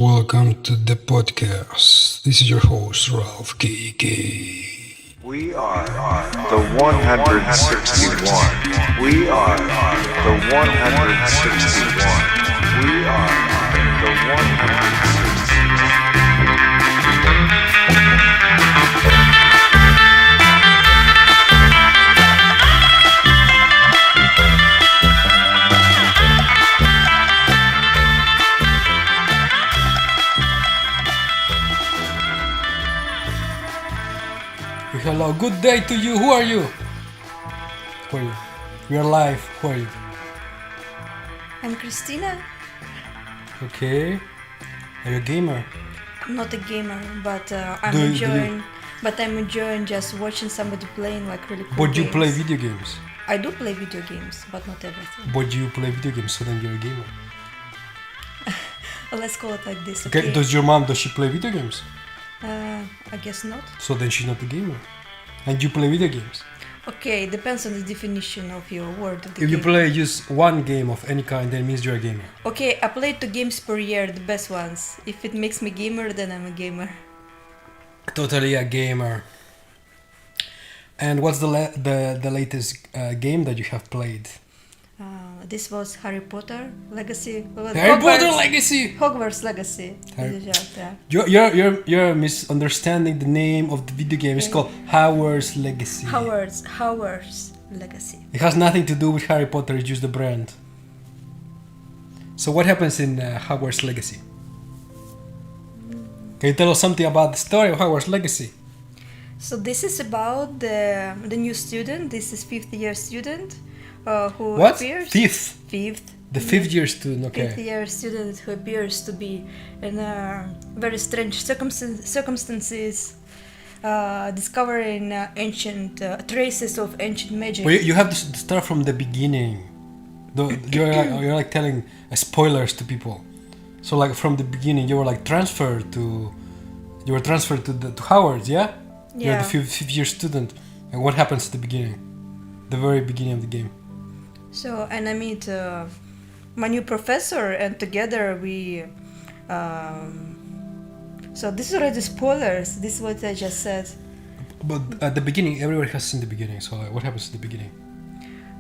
Welcome to the podcast. This is your host, Ralph KK. We are the 161. We are the 161. We are the 161. Hello, good day to you. Who are you? Who are you? We are live. Who are you? I'm Christina. Okay. Are you a gamer? I'm not a gamer, but I'm enjoying just watching somebody playing like really cool But you games. play video games. I do play video games, but not everything. But you play video games, so then you're a gamer. Let's call it like this. Okay. Okay. Does your mom, does she play video games? I guess not. So then she's not a gamer. And you play video games. Okay, depends on the definition of your word. Of the If you game. play just one game of any kind, then it means you're a gamer. Okay, I play 2 games per year, the best ones. If it makes me gamer, then I'm a gamer. Totally a gamer. And what's the latest game that you have played? This was Harry Potter Legacy. Harry Potter Legacy. Hogwarts Legacy. You're misunderstanding the name of the video game. It's called Hogwarts Legacy. Hogwarts Legacy. It has nothing to do with Harry Potter. It's just the brand. So what happens in Hogwarts Legacy? Can you tell us something about the story of Hogwarts Legacy? So this is about the new student. This is 5th year student who What? appears. Fifth. Fifth. The fifth year student. Okay. 5th year student who appears to be in very strange circumstances, discovering ancient traces of ancient magic. But you have to start from the beginning. You're like telling spoilers to people. So like from the beginning, you were transferred to Howard, yeah? You're the fifth year student. And what happens at the beginning? The very beginning of the game. So, and I meet my new professor, and together we. So this is already spoilers. This is what I just said. But at the beginning, everyone has seen the beginning. So what happens at the beginning?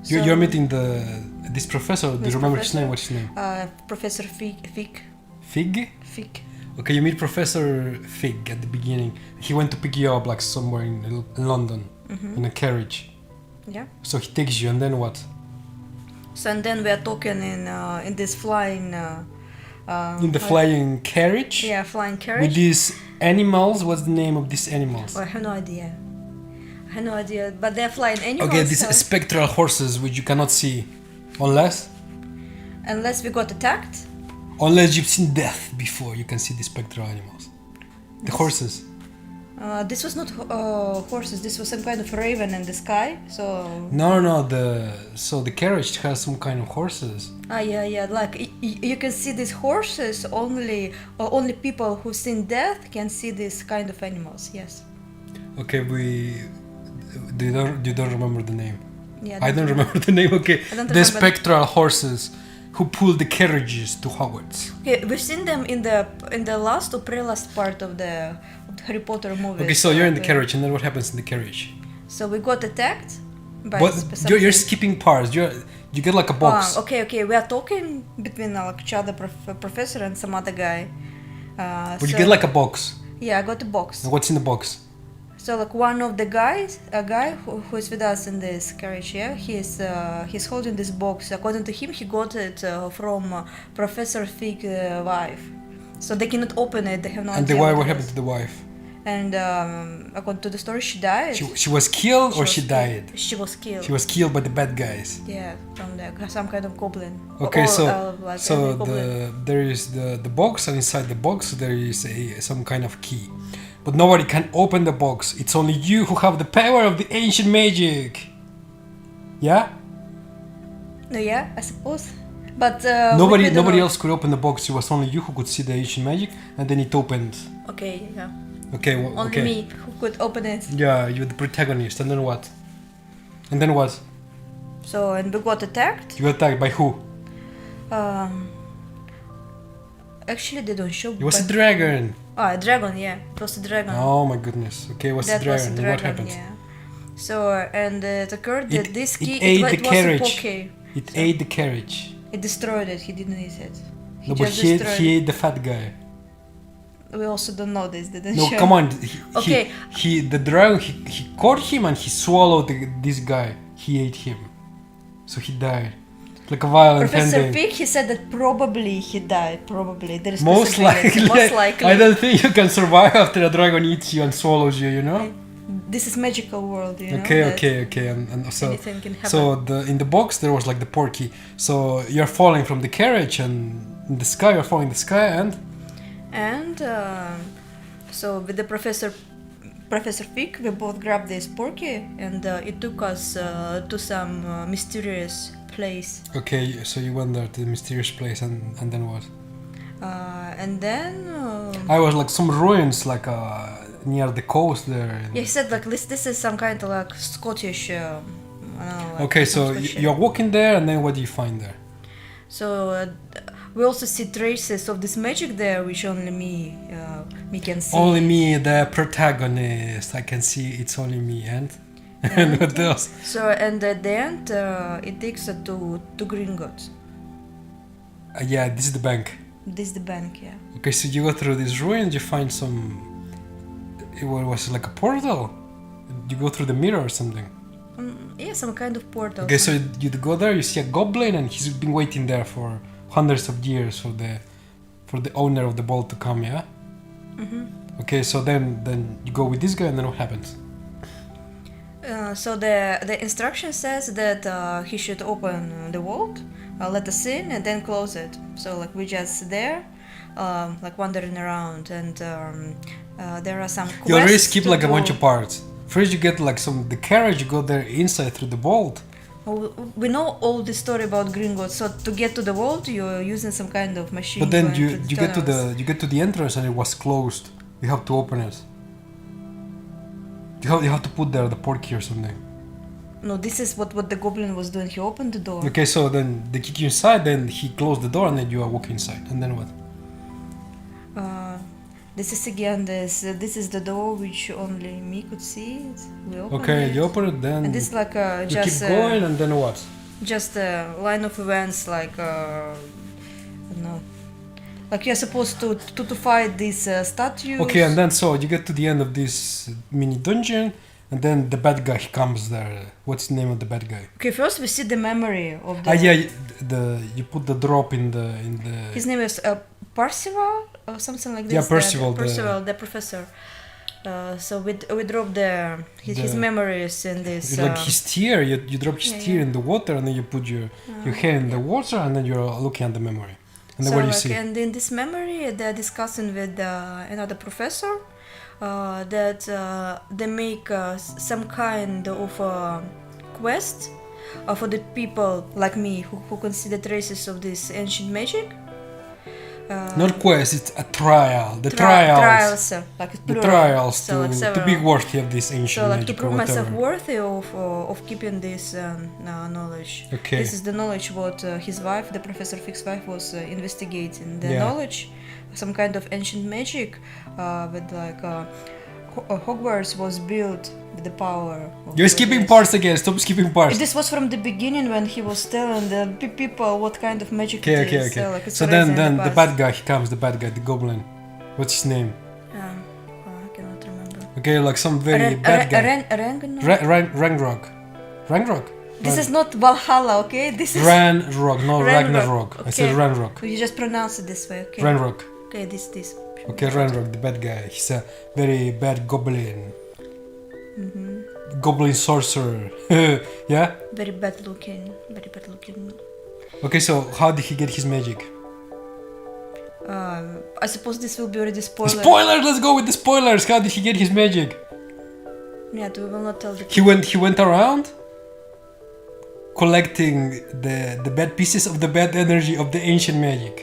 So, You're meeting this professor. Do you remember his name? What's his name? Professor Fig. Fig? Fig. Okay, you meet Professor Fig at the beginning. He went to pick you up somewhere in London in a carriage. Yeah. So he takes you, and then what? So and then we are talking in this flying. In the flying carriage? Yeah, flying carriage. With these animals? What's the name of these animals? Oh, I have no idea. But they're flying animals. Okay, these spectral horses which you cannot see. Unless we got attacked. Unless you've seen death before, you can see the spectral animals. The horses. This was not horses. This was some kind of raven in the sky. So. No. So the carriage has some kind of horses. Yeah. Like you can see these horses. Only people who've seen death can see this kind of animals. Yes. Okay, you don't remember the name. Yeah. I don't remember the name. Okay, the spectral horses who pull the carriages to Hogwarts. Okay, we've seen them in the last or pre-last part of the Harry Potter movie. Okay, so you're in the carriage, and then what happens in the carriage? So we got attacked by. But you're skipping parts. You get like a box. Okay. We are talking between each other, professor and some other guy. But you get like a box. Yeah, I got a box. And what's in the box? So like one of the guys, a guy who is with us in this carriage, yeah, he's holding this box. According to him, he got it from Professor Fig's wife. So they cannot open it. They have no idea. And the wife, what happened to the wife? And according to the story, she died. She was killed or she died? She was killed. She was killed by the bad guys. Yeah, from some kind of goblin. Okay, goblin. There is the box, and inside the box there is some kind of key. But nobody can open the box. It's only you who have the power of the ancient magic. Yeah? No, yeah, I suppose. But nobody else could open the box. It was only you who could see the ancient magic, and then it opened. Okay, yeah. Okay, only me who could open it. Yeah, you're the protagonist. And then what? So, and we got attacked. You got attacked by who? Actually, they don't show. It was a but- dragon. a dragon, yeah. It was a dragon. Oh my goodness. Okay, it was a That was dragon. a And what dragon, happened? yeah. So, and it occurred that this key, ate it the was carriage. a Portkey. It ate the carriage. It destroyed it, he didn't eat it. No, but just he destroyed ate the fat guy. We also don't know this, didn't No, show. come on. Okay. The dragon, he caught him and he swallowed this guy. He ate him. So he died. Like a violent Professor ending. Pig, he said that probably he died. Probably. There is Most possibility. likely. Most likely. I don't think you can survive after a dragon eats you and swallows you, you know? This is magical world, you know. Okay, that okay. And so, anything can happen. so in the box there was like the Portkey. So you're falling from the carriage and in the sky, you're falling in the sky And so with the Professor Pig, we both grabbed this Portkey, and it took us to some mysterious place. Okay, so you went there to the mysterious place and then what? And then I was like some ruins like near the coast there. yeah, he said like this is some kind of like Scottish. I don't know, like Okay, some so Scottish- you're walking there and then what do you find there? So we also see traces of this magic there, which only me can see. Only me, the protagonist. I can see it's only me and what else? So and at the end, it takes us to Gringotts. Yeah, this is the bank. This is the bank, yeah. Okay, so you go through these ruins, you find some. It was like a portal. You go through the mirror or something. Yeah, some kind of portal. Okay, so you go there, you see a goblin, and he's been waiting there for hundreds of years for the owner of the ball to come. Yeah. Okay, so then you go with this guy, and then what happens? So the instruction says that he should open the vault, let us in, and then close it. So like we just there, like wandering around, and there are some quests. You already skip to like a do. bunch of parts. First, you get like the carriage. You go there inside through the vault. We know all the story about Gringotts, so to get to the vault, you're using some kind of machine. But then going you through get to tunnels. the the entrance and it was closed. You have to open it. You have to put there the portkey or something. No, this is what the goblin was doing. He opened the door. Okay, so then they kick you inside, then he closed the door, and then you are walking inside, and then what? This is again this is the door which only me could see. We opened Okay, it. you open it, then And this is like you just keep going, and then what? just a line of events, like I don't know, like you're supposed to fight these statues. Okay, and then so you get to the end of this mini dungeon, and then the bad guy comes there. What's the name of the bad guy? Okay, first we see the memory of the. Yeah, you put the drop in the. His name is Percival or something like this. Yeah, Percival, Percival, the professor. So we drop his The- memories in this. Like his tear, you drop his yeah, tear yeah. in the water, and then you put your hand in the water, and then you're looking at the memory. And then So what do you like, see? and in this memory, they're discussing with another professor that they make some kind of quest for the people like me who consider traces of this ancient magic. Not quest, it's a trial. The Trials, like The plural. trials So like to several. be worthy of this ancient So like to magic or prove myself whatever. worthy of keeping this knowledge. Okay. This is the knowledge what his wife, the Professor Fig's wife, was investigating. The Yeah. knowledge, some kind of ancient magic, with like Hogwarts was built with the power. Of You're skipping this. parts again. Stop skipping parts. This was from the beginning when he was telling the people what kind of magic Okay, it okay, is. okay. So, like, it's So already then in the past. bad guy, he comes. The bad guy, the goblin. What's his name? I cannot remember. Okay, like some very bad guy. Rangrog. Rangrog. This is not Valhalla, okay? This is Ranrog, no Ragnarok. I said Okay. Ranrog. You just pronounce it this way, okay? Ranrog. Okay, this. Okay, Ranrog, the bad guy. He's a very bad goblin. Goblin sorcerer. Yeah? Very bad looking. Very bad looking. Okay, so how did he get his magic? I suppose this will be already spoiler. Spoilers! Let's go with the spoilers! How did he get his magic? Yeah, we will not tell the. He went around collecting the bad pieces of the bad energy of the ancient magic.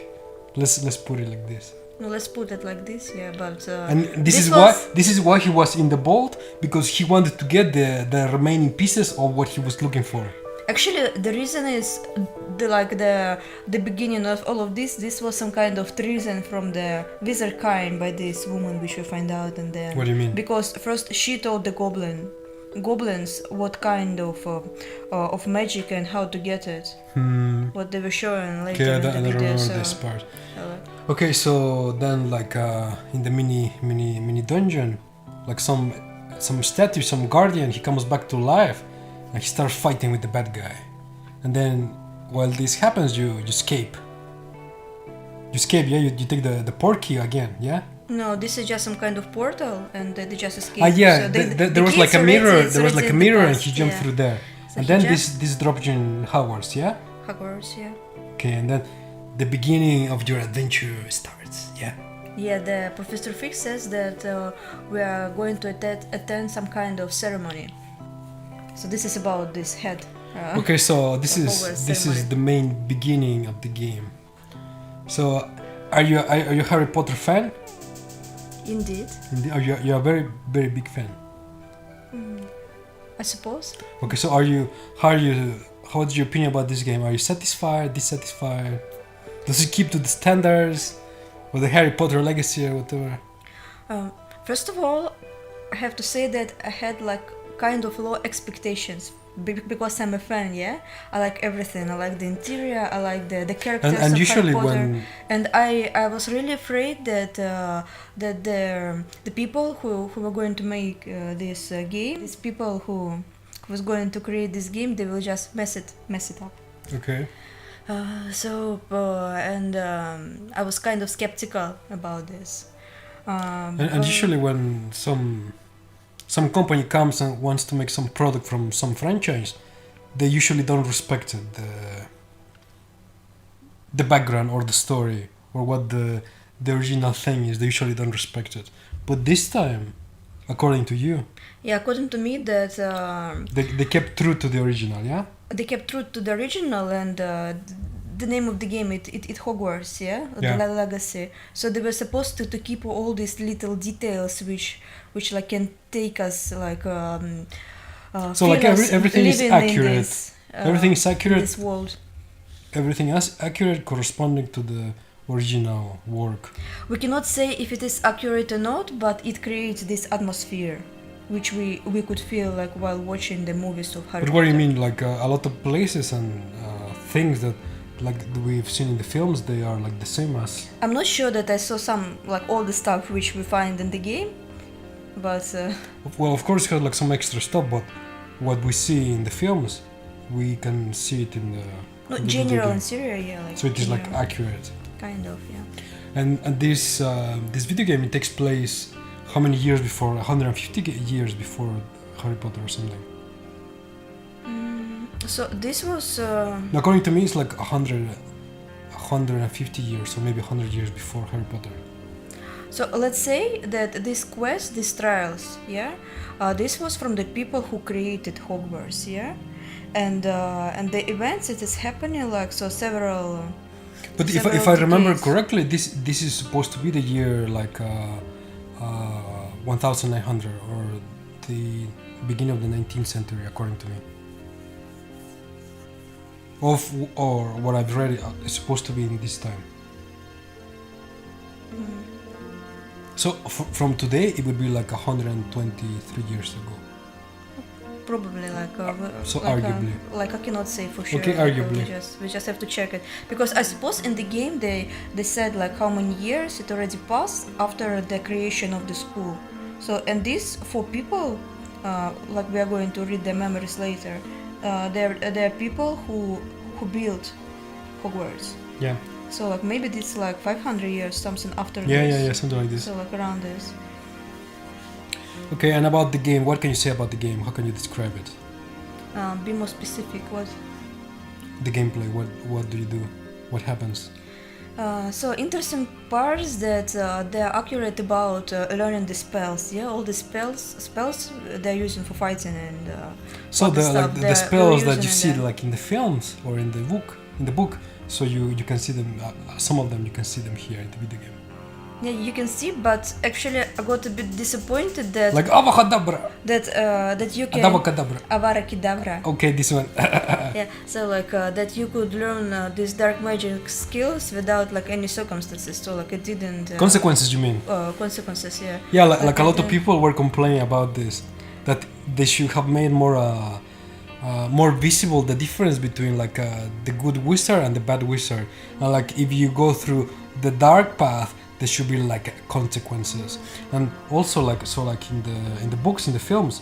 Let's put it like this. No, let's put it like this, yeah. But And this is why he was in the vault, because he wanted to get the remaining pieces of what he was looking for. Actually, the reason is the beginning of all of this. This was some kind of treason from the wizard kind by this woman, which we find out, and then. What do you mean? Because first she told the goblins what kind of magic and how to get it. What they were showing later Okay, in the I don't video. remember So, this part. Okay, so then like in the mini dungeon, like some statue, some guardian, he comes back to life, and he starts fighting with the bad guy. And then while this happens, you escape. You escape, yeah. You take the Portkey again, yeah. No, this is just some kind of portal, and they just escape. Ah, yeah. So There was like a mirror. There was like a mirror, and he jumped through there. So And he then jumped- this dropped you in Hogwarts, yeah. Hogwarts, yeah. Okay, and then the beginning of your adventure starts, yeah. Yeah, the Professor Fix says that we are going to attend some kind of ceremony. So this is about this head. Okay, so this Hogwarts is ceremony. the main beginning of the game. So, are you a Harry Potter fan? Indeed, Are you a very big fan? I suppose. Okay, so what's your opinion about this game? Are you satisfied, dissatisfied? Does it keep to the standards of the Harry Potter Legacy or whatever? First of all, I have to say that I had like kind of low expectations because I'm a fan. Yeah, I like everything. I like the interior. I like the characters And of usually Harry Potter. when And I was really afraid that the people who were going to make this game, these people who was going to create this game, they will just mess it up. okay, I was kind of skeptical about this. and usually when some company comes and wants to make some product from some franchise, they usually don't respect it, the background or the story or what the original thing is. They usually don't respect it. But this time, according to you, Yeah, according to me, that they kept true to the original, yeah? they kept true to the original, and the name of the game it Hogwarts, yeah, Yeah. the Legacy. So they were supposed to keep all these little details which like can take us like So like feel us everything is living in accurate. this, Everything is in accurate. this world. Everything is accurate, corresponding to the original work. We cannot say if it is accurate or not, but it creates this atmosphere which we could feel like while watching the movies of Harry But Potter. what do you mean? Like a lot of places and things that like we've seen in the films, they are like the same as. I'm not sure that I saw some like all the stuff which we find in the game, but Well, of course, it has like some extra stuff, but what we see in the films, we can see it in the. not in the video general game. and Syria, yeah, like So it is like general, accurate. kind of, yeah. And this video game, it takes place how many years before? 150 years before Harry Potter or something. So this was According to me, it's like 150 years, or maybe 100 years before Harry Potter. so let's say that this quest, these trials, yeah, this was from the people who created Hogwarts, yeah, and the events it is happening like so several. But if several I remember decades. correctly, this is supposed to be the year like 1900 or the beginning of the 19th century, according to me. Or what I've read, it's supposed to be in this time. So from today, it would be like 123 years ago. Probably like So like, arguably. like I cannot say for sure. Okay, like, arguably. we just have to check it because I suppose in the game they said like how many years it already passed after the creation of the school. So and these 4 people, like we are going to read their memories later. They're people who built Hogwarts. Yeah. So like maybe this like 500 years something after Yeah, this. yeah, something like this. So like around this. Okay, and about the game, what can you say about the game? How can you describe it? Be more specific. What? The gameplay, what do you do? What happens? So interesting part is that they are accurate about learning the spells. Yeah, all the spells they're using for fighting and. So all the the stuff like the they're spells that using you in see the- like in the films or in the book, so you can see them. Some of them you can see them here in the video game. Yeah, you can see, but actually I got a bit disappointed that Like avacadabra. that you can Adabacadabra. Avara Kedavra. Okay, this one. Yeah, so like that you could learn these dark magic skills without like any circumstances. So like it didn't Consequences, you mean? consequences. Yeah. Yeah, like a lot of then- people were complaining about this, that they should have made more visible the difference between like the good wizard and the bad wizard. And like if you go through the dark path, there should be like consequences. And also like in the books, in the films,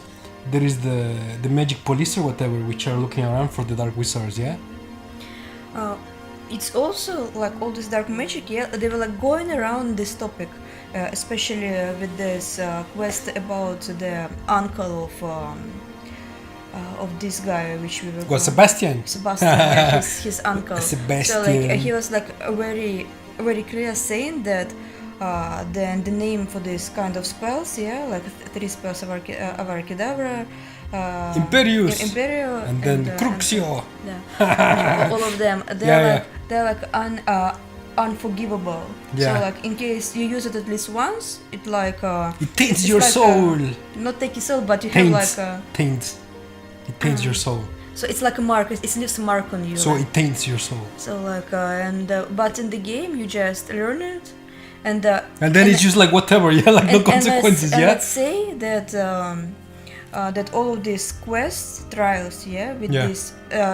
there is the magic police or whatever, which are looking around for the dark wizards. Yeah. It's also like all this dark magic. Yeah, they were like going around this topic, especially with this quest about the uncle of this guy, which we were. Well, Sebastian. Sebastian, yeah, his uncle. Sebastian. So like he was like very clear saying that the name for this kind of spells, yeah, like three spells of Avarkedavra, Imperius. Imperio, And then Cruxio. yeah, all of them. Yeah, They're like unforgivable. Yeah. So like in case you use it at least once, it like It taints it's your like, soul. not take your soul, but you Taints. have like Taints. It taints your soul. so it's like a mark. It leaves a mark on you. So like. it taints your soul. So like but in the game you just learn it, and And then it's just like whatever, yeah, like no consequences, and yeah. let's say that that all of these quests, trials, yeah, with Yeah. this,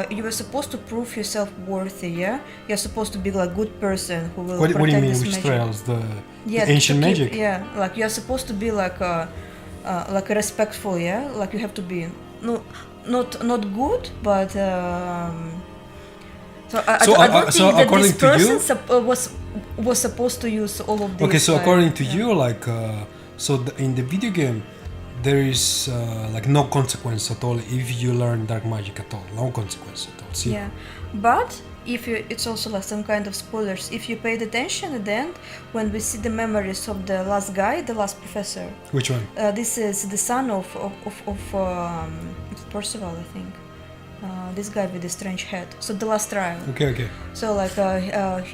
you were supposed to prove yourself worthy, yeah. You're supposed to be like good person who will What do protect you mean? this Which magic. trials? The Yeah, ancient to keep- magic. Yeah, like you're supposed to be like respectful, yeah. Like you have to be not good, but. So I don't so think that according this to you- person was supposed to use all of this. Okay, so like, according to yeah. you, like, in the video game, there is like no consequence at all if you learn dark magic at all. No consequence at all. See? Yeah, but if you, it's also like some kind of spoilers. If you paid attention at the end, when we see the memories of the last guy, the last professor, Which one? this is the son of Percival, I think. This guy with the strange head. So the last trial. Okay. So like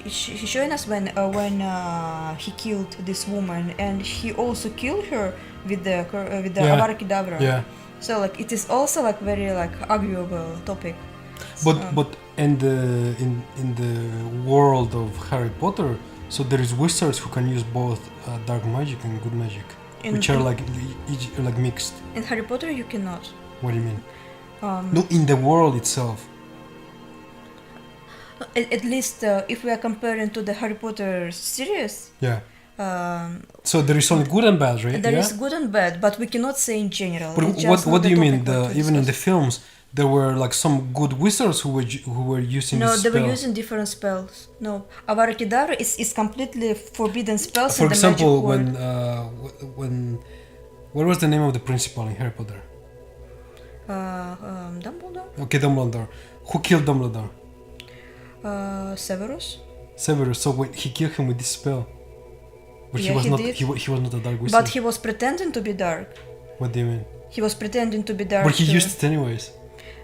he's showing us when he killed this woman, and he also killed her with the Yeah. Avada Kedavra. Yeah. So like it is also like very like arguable topic. But in the world of Harry Potter, so there is wizards who can use both dark magic and good magic, which are like each like mixed. In Harry Potter you cannot. What do you mean? No, in the world itself. At least if we are comparing to the Harry Potter series, Yeah. So there is only good and bad, right? there yeah? is good and bad, but we cannot say in general. But It's just what not do the you mean? topic what to Even in the discuss. films, there were like some good wizards who were using No, this they were spell. using different spells. No, Avada Kedavra is completely forbidden spells For in the example, magic world. when what was the name of the principal in Harry Potter? Dumbledore, Okay, Dumbledore. Who killed Dumbledore? Severus, Severus. So when he killed him with this spell, but Yeah, he was he not. did. He was not a dark wizard. but he was pretending to be dark. What do you mean? He was pretending to be dark. But he too. used it anyways.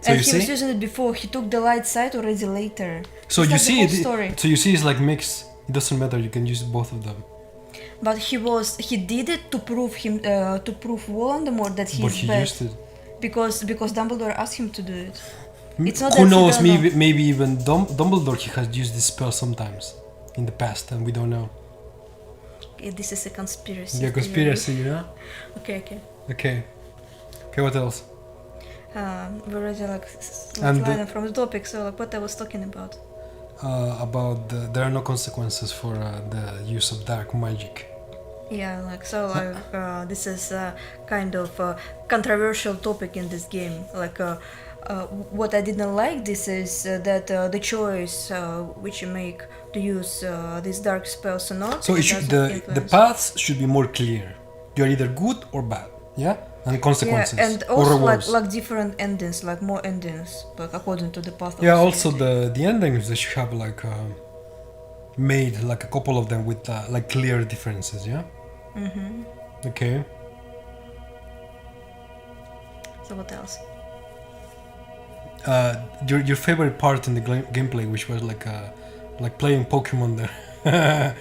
So and you he see. was using it before. He took the light side already later. So It's you like see the whole it. story. So you see, it's like mixed. It doesn't matter. You can use both of them. But he did it to prove Voldemort that he But is he bad. used it. Because Dumbledore asked him to do it. It's not Who that he knows? don't know. Maybe even Dumbledore he has used this spell sometimes in the past, and we don't know. This is a conspiracy. Yeah, theory. conspiracy, you know. Okay. Okay. What else? We're already like And sliding from the topic. So like what I was talking about. There are no consequences for the use of dark magic. Yeah, like so like this is a kind of controversial topic in this game. Like what I didn't like this is that the choice which you make to use these dark spells or not. So it it should, doesn't the influence. paths should be more clear. You're either good or bad. Yeah, and consequences Yeah, and or also rewards. like different endings, like more endings, like according to the path. of Yeah, the also story. the endings they should have like made like a couple of them with like clear differences. Yeah. Mm-hmm. Okay. So what else? Your favorite part in the gameplay, which was like playing Pokemon there.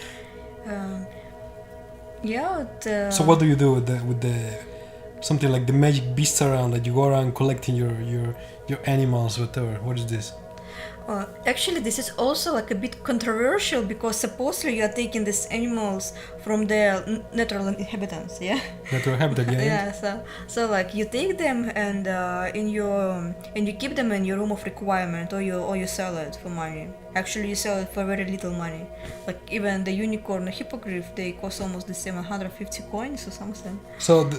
Yeah. So what do you do with the something like the magic beasts around that you go around collecting your animals, whatever? What is this? Actually, this is also like a bit controversial because supposedly you are taking these animals from their natural inhabitants, yeah. Natural habitat, yeah. Yeah, so like you take them and you keep them in your room of requirement, or you sell it for money. Actually, you sell it for very little money. Like even the unicorn hippogriff, they cost almost the same, 150 coins or something. So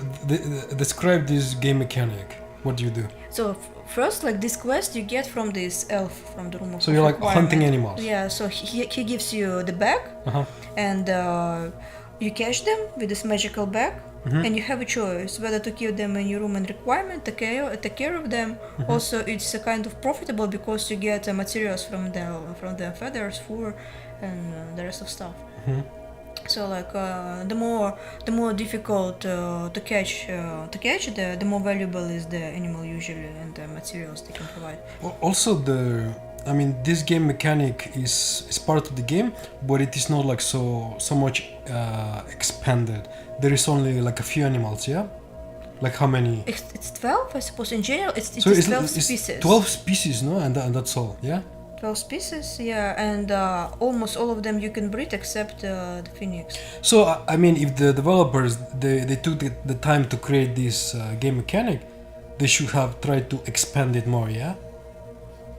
describe this game mechanic. What do you do? So first, like this quest you get from this elf from the room of So you're like requirement. hunting animals. Yeah, so he gives you the bag, Uh-huh. and you catch them with this magical bag, and you have a choice whether to keep them in your room and requirement, take care of them. Also, it's a kind of profitable because you get materials from the feathers, fur, and the rest of stuff. So like the more difficult to catch, the more valuable is the animal usually, and the materials they can provide. Also, this game mechanic is part of the game, but it is not like so much expanded. There is only like a few animals, yeah. Like how many? It's 12, I suppose. In general, it's 12 it's species. 12 species, no, and that's all, yeah. 12 species, yeah, and almost all of them you can breed except the phoenix. So if the developers they took the time to create this game mechanic, they should have tried to expand it more, yeah.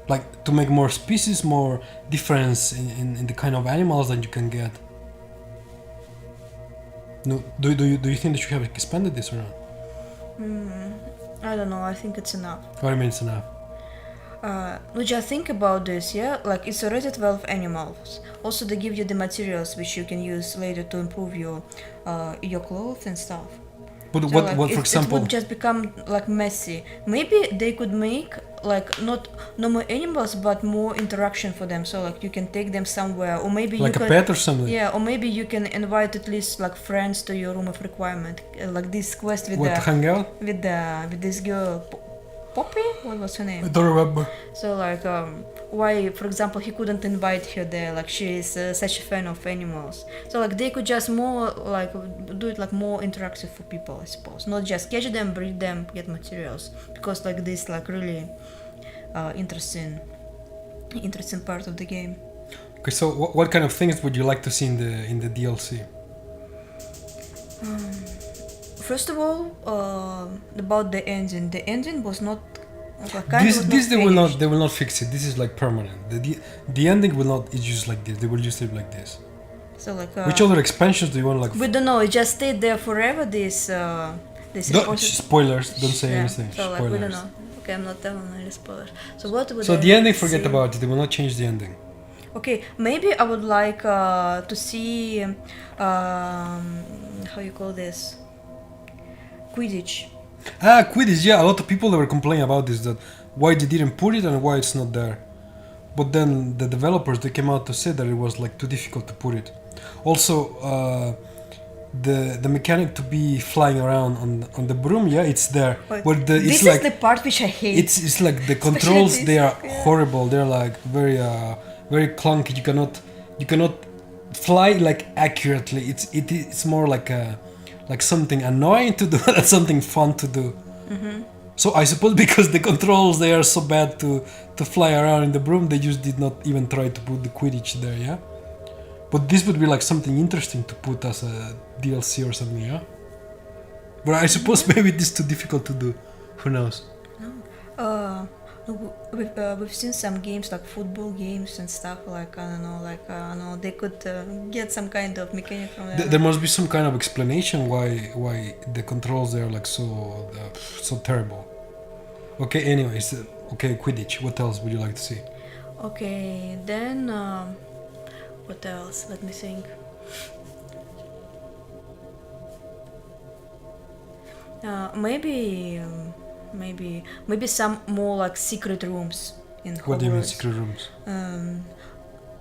Like to make more species, more difference in the kind of animals that you can get. No, do you think they should have expanded this or not? I don't know. I think it's enough. What do you mean it's enough? Just think about this, yeah? Like it's already 12 animals. Also, they give you the materials which you can use later to improve your clothes and stuff. But So, what like, for example? It would just become like messy. Maybe they could make like not no more animals, but more interaction for them. So like you can take them somewhere, or maybe Like you a can, pet or something? yeah, or maybe you can invite at least like friends to your room of requirement, like this quest with What, to hang out? with this girl, Poppy. What was her name? I don't remember. So like why, for example, he couldn't invite her there? Like she is such a fan of animals. So like they could just more like do it like more interactive for people, I suppose. Not just catch them, breed them, get materials. Because like this like really interesting part of the game. Okay, so what kind of things would you like to see in the DLC? First of all, about the engine. The engine was not. This they will not fix it. This is like permanent. The ending will not. It's just like this. They will just leave like this. So like. Which other expansions do you want? Like we don't know. It just stayed there forever. This. Spoilers. Don't say anything. So like Spoilers. we don't know. Okay, I'm not telling any spoilers. So what would So I the ending, like to forget see? about it. They will not change the ending. Okay, maybe I would like to see how you call this, Quidditch. Quidditch. Yeah, a lot of people that were complaining about this. That why they didn't put it and why it's not there. But then the developers they came out to say that it was like too difficult to put it. Also, the mechanic to be flying around on the broom, yeah, it's there. But This it's is like the part which I hate. it's like the controls this, they are yeah. horrible. They're like very clunky. You cannot fly like accurately. It's more like something annoying to do than something fun to do. So I suppose because the controls they are so bad to fly around in the broom, they just did not even try to put the Quidditch there, yeah. But this would be like something interesting to put as a DLC or something, yeah. But I suppose maybe this is too difficult to do. Who knows? We've seen some games like football games and stuff. Like I don't know, they could get some kind of mechanic from there. There must be some kind of explanation why the controls are like so terrible. Okay, anyways, okay, Quidditch. What else would you like to see? Okay, then what else? Let me think. Maybe some more like secret rooms in Hogwarts. What do you mean secret rooms?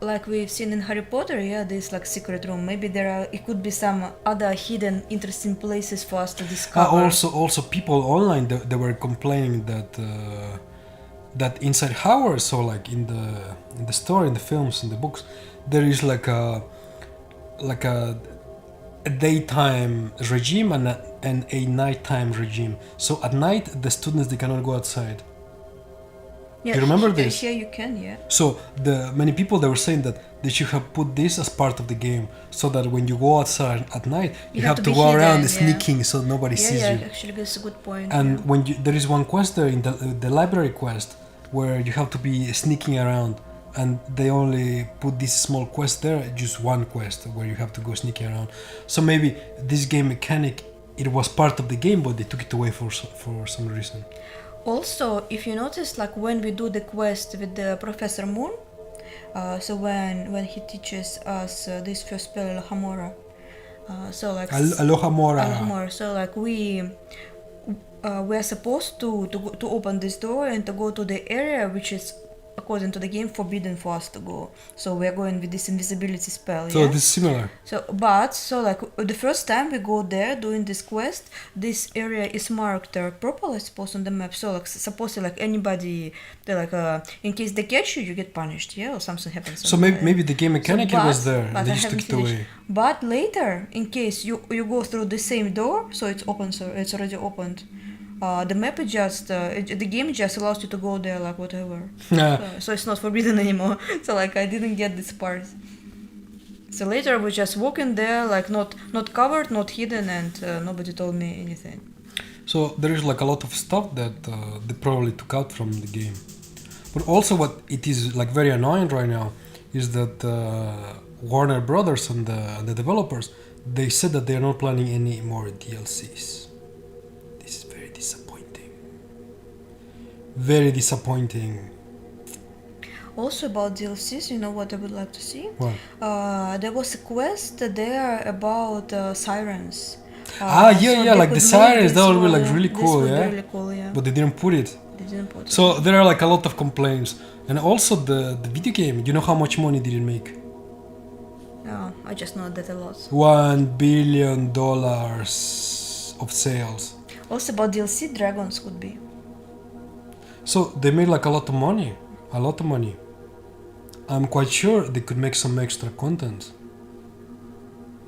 Like we've seen in Harry Potter, yeah, there's like secret room. Maybe it could be some other hidden, interesting places for us to discover. Also, people online they were complaining that inside Hogwarts, so like in the story, in the films, in the books, there is like a a daytime regime and a nighttime regime. So at night, the students, they cannot go outside. Yeah, You remember this? Here you can, yeah. So the many people, they were saying that they should have put this as part of the game, so that when you go outside at night, you have to be go around hidden, sneaking so nobody Yeah, sees yeah, you. actually that's a good point. And yeah. when there is one quest there in the library quest where you have to be sneaking around, and they only put this small quest there, just one quest where you have to go sneaking around. So maybe this game mechanic, it was part of the game, but they took it away for some reason. Also, if you notice, like when we do the quest with the Professor Moon, so when he teaches us this first spell Alhamora, so like Aloha Mora. Alhamora, so like we are supposed to open this door and to go to the area which is, according to the game, forbidden for us to go. So we are going with this invisibility spell. So yeah? this is similar. So like the first time we go there doing this quest, this area is marked purple, I suppose, on the map. So like supposedly like anybody, they like in case they catch you, you get punished, yeah, or something happens. So maybe the game mechanic it was there, but they I just took haven't it finished. away. But later, in case you go through the same door, so it's open, so it's already opened. The map is just the game just allows you to go there like whatever. So it's not forbidden anymore. So like I didn't get this part. So later we just walk in there like not covered, not hidden, and nobody told me anything. So there is like a lot of stuff that they probably took out from the game. But also what it is like very annoying right now is that Warner Brothers and the developers, they said that they are not planning any more DLCs. This is very disappointing. Very disappointing. Also about DLCs, you know what I would like to see? What? There was a quest there about sirens. Yeah, like the sirens, that would be like really cool, this would yeah? be really cool, yeah. But they didn't put it. They didn't put it. So there are like a lot of complaints. And also the video game, you know how much money did it make? No, I just know that a lot. $1 billion of sales. Also about DLC, dragons could be. So they made like a lot of money. A lot of money. I'm quite sure they could make some extra content.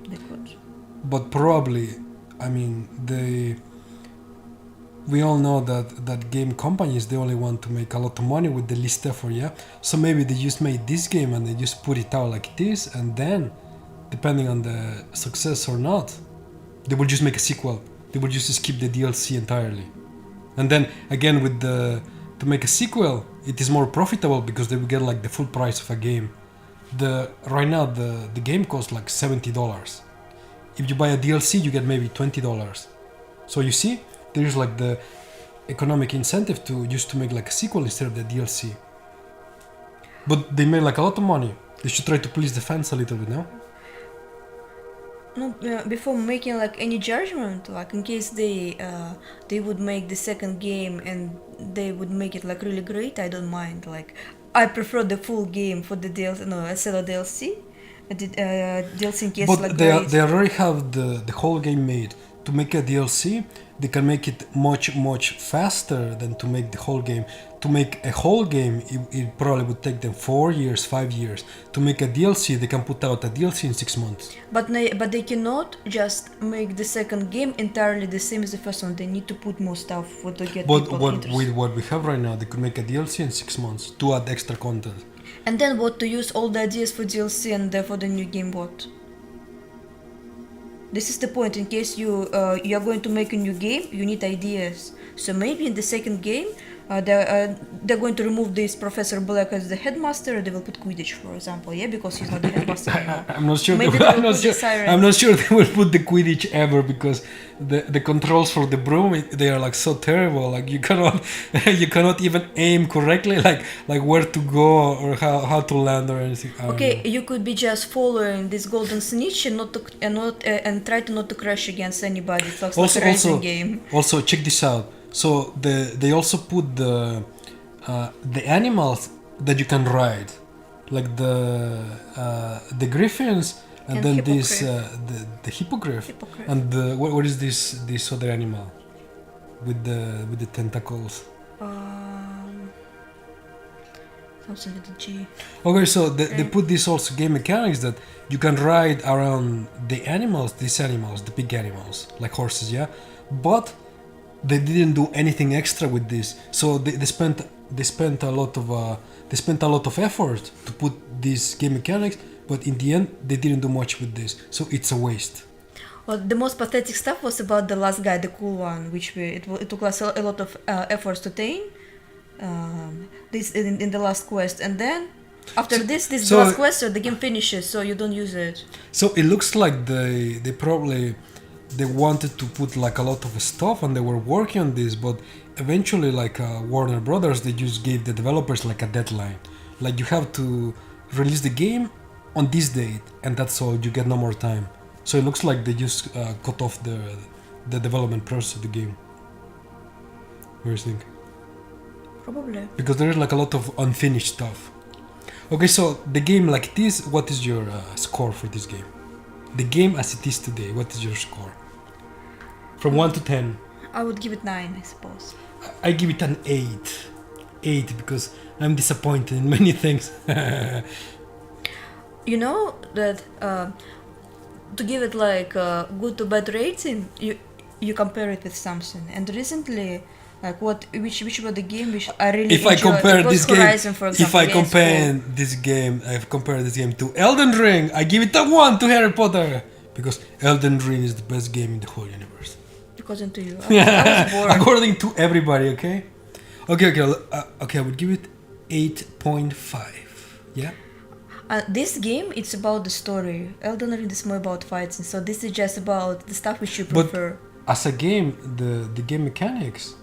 They could. But probably, I mean, we all know that game companies, they only want to make a lot of money with the least effort, yeah? So maybe they just made this game and they just put it out like this, and then, depending on the success or not, they will just make a sequel. They will just skip the DLC entirely. And then, again, to make a sequel, it is more profitable because they will get like the full price of a game. Right now, the game costs like $70. If you buy a DLC, you get maybe $20. So you see, there's like the economic incentive to make like a sequel instead of the DLC. But they made like a lot of money. They should try to please the fans a little bit, no? No, before making like any judgment, like in case they would make the second game and they would make it like really great, I don't mind. Like I prefer the full game for the DLC, no, instead of DLC. DLC in case but like they already have the whole game made. To make a DLC, they can make it much faster than to make the whole game. To make a whole game, it probably would take them 4 years, 5 years. To make a DLC, they can put out a DLC in 6 months. But they cannot just make the second game entirely the same as the first one. They need to put more stuff to get people interested. With what we have right now, they could make a DLC in 6 months to add extra content. And then what, to use all the ideas for DLC and for the new game, what? This is the point. In case you are going to make a new game, you need ideas. So maybe in the second game, they're going to remove this Professor Black as the headmaster. They will put Quidditch, for example, yeah, because he's not the headmaster anymore. I'm not sure. Maybe I'm not sure they will put the Quidditch ever, because the controls for the broom, they are like so terrible. Like you cannot even aim correctly, like where to go or how to land or anything. Okay, you could be just following this golden snitch and try to not to crash against anybody. It looks like a racing game. Also, check this out. So they also put the animals that you can ride, like the griffins, and then this the hippogriff. And what is this other animal with the tentacles? Something with a G. Okay, so they put this also game mechanics that you can ride around the animals, the big animals, like horses, yeah? But they didn't do anything extra with this. So they spent a lot of effort to put these game mechanics, but in the end they didn't do much with this. So it's a waste. Well, the most pathetic stuff was about the last guy, the cool one, which it took us a lot of efforts to attain. This in the last quest, and then after this is the last quest, so the game finishes, so you don't use it. So it looks like they probably wanted to put like a lot of stuff, and they were working on this, but eventually like Warner Brothers, they just gave the developers like a deadline, like you have to release the game on this date, and that's all. You get no more time. So it looks like they just cut off the development process of the game. What do you think? Probably. Because there is like a lot of unfinished stuff. Okay, so the game like this, what is your score for this game? The game as it is today, what is your score? From 1 to 10. I would give it 9, I suppose. I give it an 8. 8 because I'm disappointed in many things. You know that to give it like a good to bad rating, you compare it with something. And recently, like which was the game which I really if enjoyed. I compare it was this game, Horizon, for example, if I compare this game to Elden Ring, I give it a 1 to Harry Potter because Elden Ring is the best game in the whole universe. According to you, I was bored. According to everybody, okay, I would give it 8.5. Yeah. This game, it's about the story. Elden Ring is more about fights, and so this is just about the stuff which you prefer. But as a game, the game mechanics,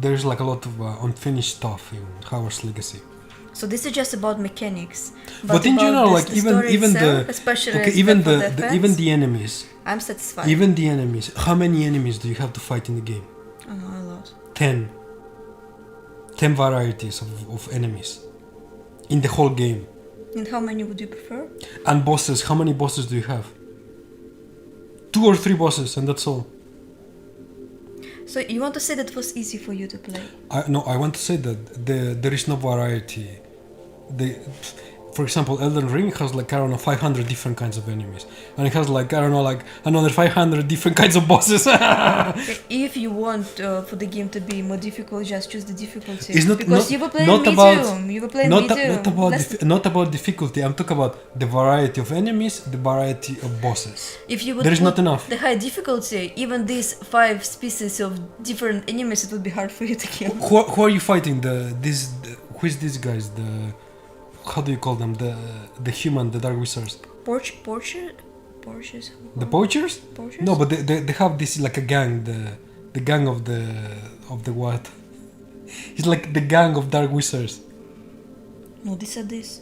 there's like a lot of unfinished stuff in Hogwarts Legacy. So this is just about mechanics. But in general, like even itself, especially even the enemies. I'm satisfied. Even the enemies. How many enemies do you have to fight in the game? I don't know, a lot. 10. 10 varieties of enemies in the whole game. And how many would you prefer? And bosses, how many bosses do you have? 2 or 3 bosses, and that's all. So you want to say that it was easy for you to play? No, I want to say that there is no variety. For example, Elden Ring has like, I don't know, 500 different kinds of enemies. And it has like, I don't know, like another 500 different kinds of bosses. If you want for the game to be more difficult, just choose the difficulty. It's not, because not, you were playing not medium. about, You were playing not, medium. not about difficulty. I'm talking about the variety of enemies, the variety of bosses. If you would there is put not enough. the high difficulty, even these 5 species of different enemies, it would be hard for you to kill. Who are you fighting? Who is these guys? How do you call them? The human, the dark wizards. Poachers? The poachers? Poachers? No, but they have this like a gang, the gang of the what? It's like the gang of dark wizards. No, these are this.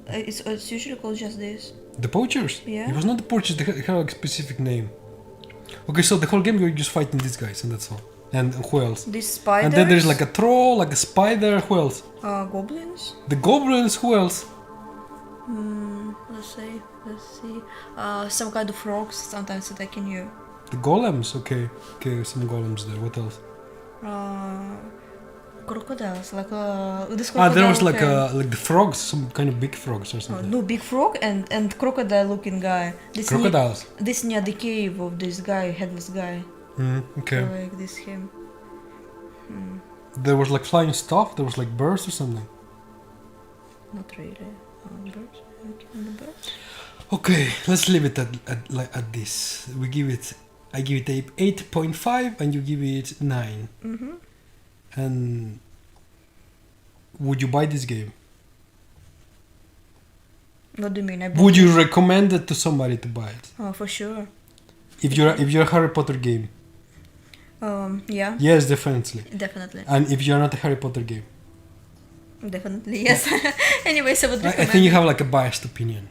It's usually called just this. The poachers? Yeah. It was not the poachers. They have a specific name. Okay, so the whole game you're just fighting these guys, and that's all. And who else? These spiders. And then there's like a troll, like a spider. Who else? Goblins. The goblins. Who else? Let's see. Some kind of frogs sometimes attacking you. The golems. Okay, some golems there. What else? Crocodiles, like this crocodile. There was like the frogs, some kind of big frogs or something. No, big frog and crocodile-looking guy. Crocodiles. This near the cave of this guy, headless guy. Okay. Like this him. There was like flying stuff. There was like birds or something. Not really. Birds. Birds. Okay, let's leave it at this. I give it 8.5, and you give it 9. Mm-hmm. And would you buy this game? What do you mean? Would you recommend it to somebody to buy it? Oh, for sure. If you're a Harry Potter game. Yeah. Yes, definitely. Definitely. And if you're not a Harry Potter game. Definitely, yes. Anyways, I would recommend. I think you have like a biased opinion.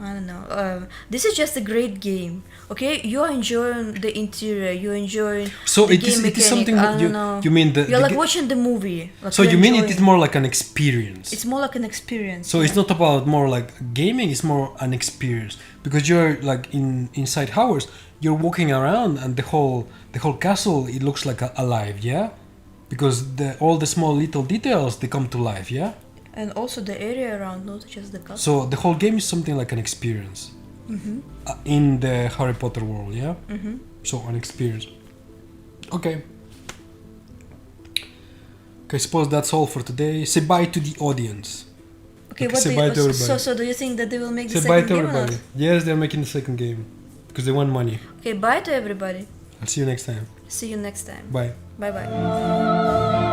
I don't know. This is just a great game. Okay, you are enjoying the interior. You're enjoying so the it game is mechanic. Something I that don't know. you mean you're like watching the movie. Like so you mean it is more like an experience? It's more like an experience. So it's not about more like gaming. It's more an experience because you're like inside Hogwarts. You're walking around and the whole castle, it looks like alive, yeah, because all the small little details, they come to life, yeah. And also the area around, not just the castle. So the whole game is something like an experience in the Harry Potter world, yeah? So an experience. Okay. Okay, suppose that's all for today. Say bye to the audience. Okay, Okay, what say do bye you, to everybody. so do you think that they will make the Say bye second to game or not? everybody. Yes, they're making the second game because they want money. Okay, bye to everybody. I'll see you next time. See you next time. Bye. Bye bye.